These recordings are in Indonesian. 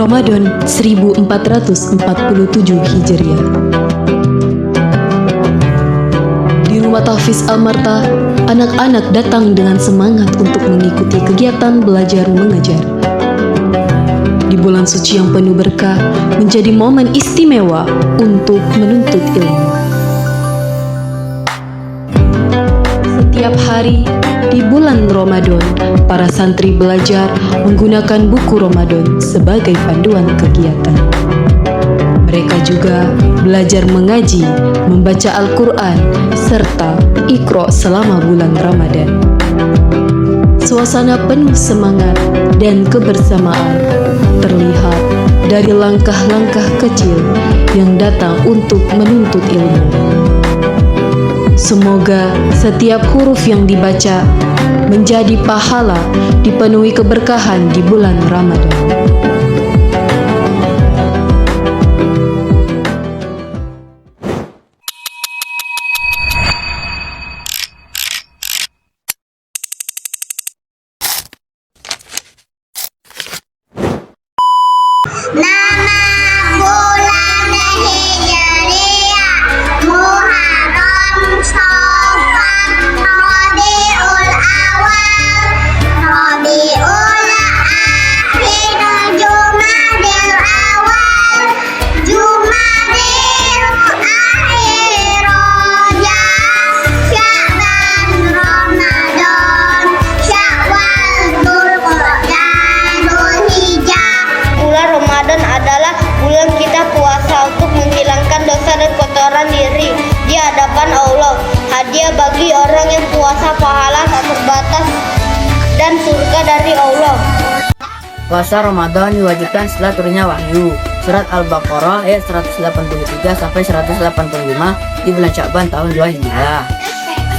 Ramadan 1447 Hijriah. Di rumah Tahfiz Al-Marta, anak-anak datang dengan semangat untuk mengikuti kegiatan belajar mengajar. Di bulan suci yang penuh berkah, menjadi momen istimewa untuk menuntut ilmu. Setiap hari di bulan Ramadan, para santri belajar menggunakan buku Ramadan sebagai panduan kegiatan. Mereka juga belajar mengaji, membaca Al-Quran, serta Iqra selama bulan Ramadan. Suasana penuh semangat dan kebersamaan terlihat dari langkah-langkah kecil yang datang untuk menuntut ilmu. Semoga setiap huruf yang dibaca menjadi pahala, dipenuhi keberkahan di bulan Ramadan. Nama bulan Hijriah Muharram, Syawal, Rabiul Awal, Rabiul Akhir, Jumadil Awal, Jumadil Akhir, Rajab, Sya'ban, Ramadan, Syawal, Dzulqa'dah, Dzulhijjah. Bulan Ramadan adalah bulan kita puasa untuk menghilangkan dosa dan kotoran diri di hadapan Allah. Hadiah bagi orang yang puasa, pahala tak terbatas dan surga dari Allah. Puasa Ramadan diwajibkan setelah turunnya wahyu. Surat Al-Baqarah ayat 183 sampai 185 di bulan Sya'ban tahun 2 Hijriah.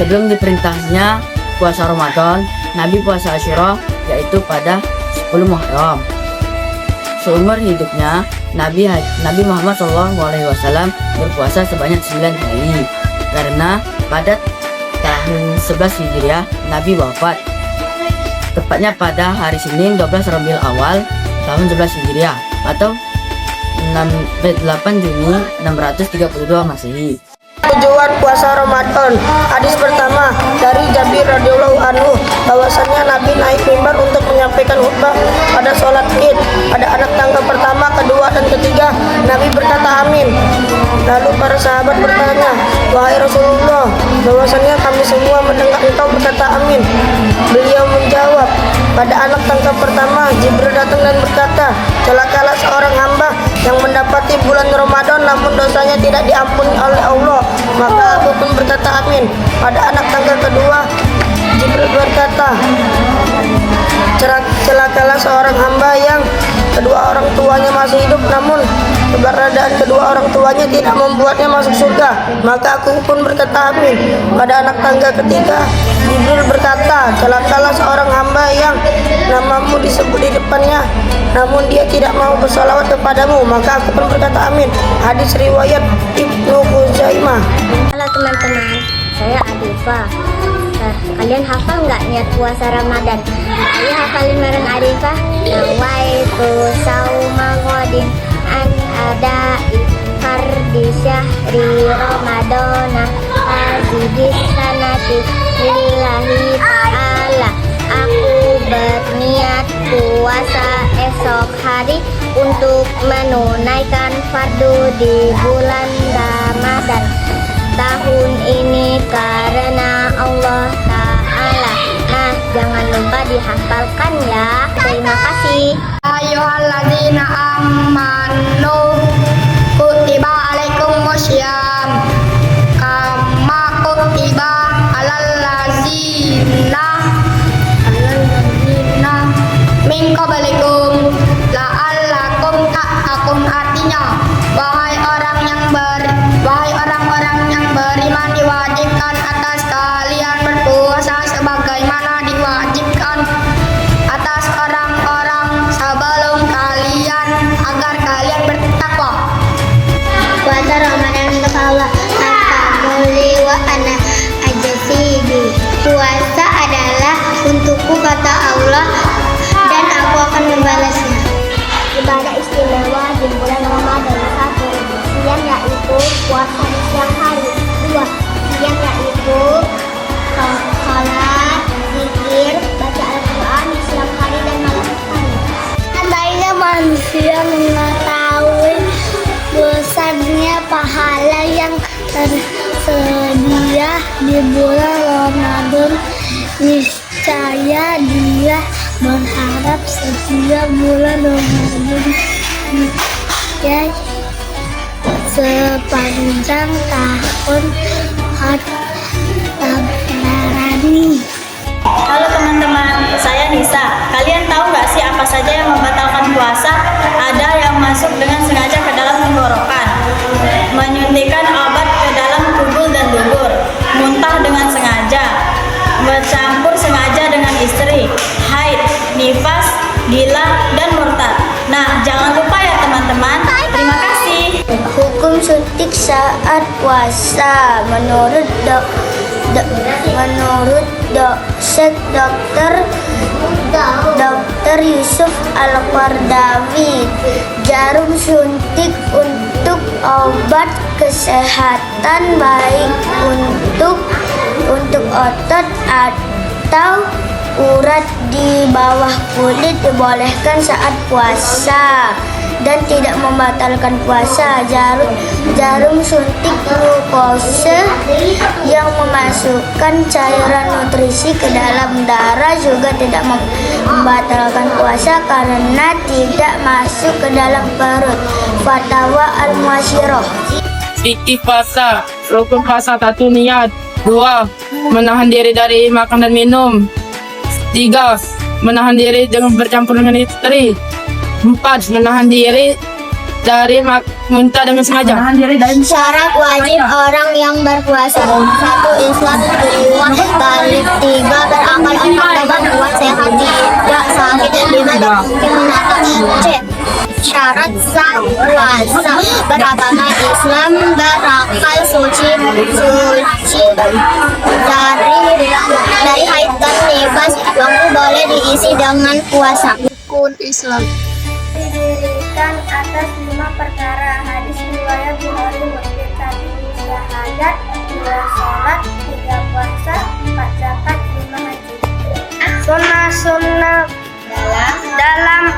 Sebelum diperintahnya puasa Ramadan, Nabi puasa Asyura yaitu pada 10 Muharram. Seumur hidupnya, Nabi Muhammad SAW berpuasa sebanyak 9 hari. Karena pada tahun 11 Hijriah, Nabi wafat. Tepatnya pada hari Senin 12 Rabiul Awal tahun 11 Hijriah atau 8 Juni 632 Masehi. Tujuan puasa Ramadan. Hadis pertama dari Jabir radhiyallahu anhu bahwasannya Nabi naik mimbar untuk menyampaikan khutbah pada sholat Id. Pada anak tangga pertama, kedua, dan ketiga, Nabi berkata amin. Lalu para sahabat bertanya, wahai Rasulullah, bahwasannya kami semua mendengar engkau berkata amin. Beliau menjawab, pada anak tangga pertama, Jibril datang dan berkata, celakalah seorang hamba yang mendapati bulan Ramadan namun dosanya tidak diampuni oleh Allah. Maka aku pun berkata amin. Pada anak tangga kedua, Jibril berkata, celakalah seorang hamba yang kedua orang tuanya masih hidup namun keberadaan kedua orang tuanya tidak membuatnya masuk surga. Maka aku pun berkata amin. Pada anak tangga ketiga, Jibril berkata, celakalah seorang hamba yang namamu disebut di depannya namun dia tidak mau bersalawat kepadamu. Maka aku pun berkata amin. Hadis riwayat Ibnu Khuzaimah. Halo teman-teman, saya Adifa. Kalian hafal nggak niat puasa Ramadan? Ayo hafalin bareng Adifa. Nawaitu sauma qadin an ada'i fardi syahri Ramadana azidis sanati lillahi ta'ala. Aku berniat puasa esok hari untuk menunaikan fardu di bulan Ramadan tahun ini karena Allah Ta'ala. Nah, jangan lupa dihafalkan ya. Terima kasih. Ayyuhalladzina amanu kutiba alaikumussyam kama kutiba alal ladzina min qablikum la'allakum tattaqun. Artinya, wahai orang-orang yang beriman, diwajibkan atas kalian berpuasa sebagaimana diwajibkan atas orang-orang sebelum kalian agar kalian bertakwa. Puasa Ramadan untuk Allah. Asamuli wa ana ajasibi. Puasa adalah untukku kata Allah dan aku akan di bulan Ramadan, niscaya dia berharap setiap bulan Ramadan ya sepanjang tahun Tabrani. Halo teman-teman, saya Nisa. Kalian tahu nggak sih apa saja yang membatalkan puasa? Ada yang masuk dengan sengaja ke dalam tenggorokan, menyuntikkan obat ke dalam kubul dan dubur, muntah dengan sengaja, bercampur sengaja dengan istri, haid, nifas, gila, dan murtad. Nah, jangan lupa ya teman-teman. Terima kasih. Hukum suntik saat puasa menurut Dokter Yusuf Al-Qardawi, jarum suntik untuk obat kesehatan baik untuk otot atau urat di bawah kulit dibolehkan saat puasa dan tidak membatalkan puasa. Jarum suntik glukose yang memasukkan cairan nutrisi ke dalam darah juga tidak membatalkan puasa karena tidak masuk ke dalam perut. Fatwa Al-Muasyirah. Fikih puasa, rukun puasa 1 niat, 2 menahan diri dari makan dan minum, 3 menahan diri dengan bercampur dengan istri, 4 menahan diri dari muntah dengan sengaja. Syarat wajib orang yang berpuasa: 1. Islam 2. Balik 3. Berakal 4. Berbuat sehat 3. Sakit 5. C. Syarat sah puasa: beragama Islam, berakal, suci dari haid dan nifas. Waktu boleh diisi dengan puasa. Rukun Islam. Didirikan atas 5 perkara. Hadis riwayat Bukhari Muslim. 1. Syahadat, 2 sholat, 3 puasa, 4 zakat, 5 haji. Sunnah dalam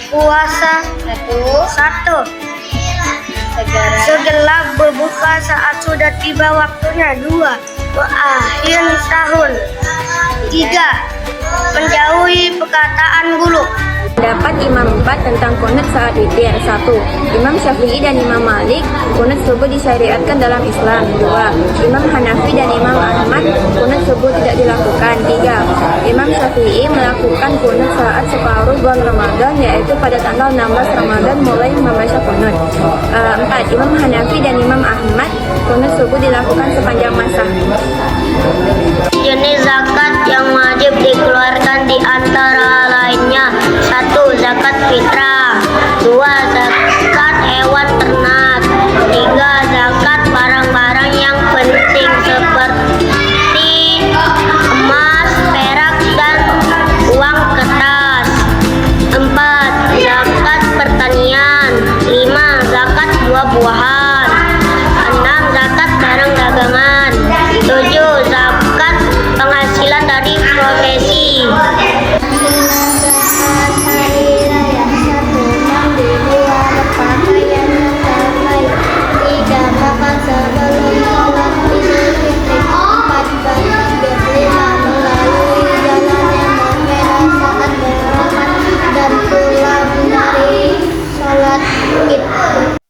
puasa: 1. Segera berbuka saat sudah tiba waktunya. 2. Akhir tahun. 3. Menjauhi perkataan buruk. Pendapat Imam 4 tentang kunut saat witir. 1. Imam Syafi'i dan Imam Malik, kunut subuh disyariatkan dalam Islam. 2. Imam Hanafi dan Imam Ahmad, kunut subuh tidak dilakukan. 3. Imam Syafi'i melakukan kunut saat separuh bulan Ramadan, yaitu pada tanggal 16 Ramadan mulai membaca kunut. 4. Imam Hanafi dan Imam Ahmad, kunut subuh dilakukan sepanjang masa. Jenis zakat yang wajib dikeluarkan di antara lainnya: 1. Zakat fitrah. 2. Zakat hewan ternak. 3. Zakat barang-barang yang penting seperti emas, perak, dan uang kertas. 4. Zakat pertanian. 5. Zakat buah-buahan. 6. Zakat barang dagangan. 7. Zakat penghasilan dari profesi. Dan pulang dari sholat Id.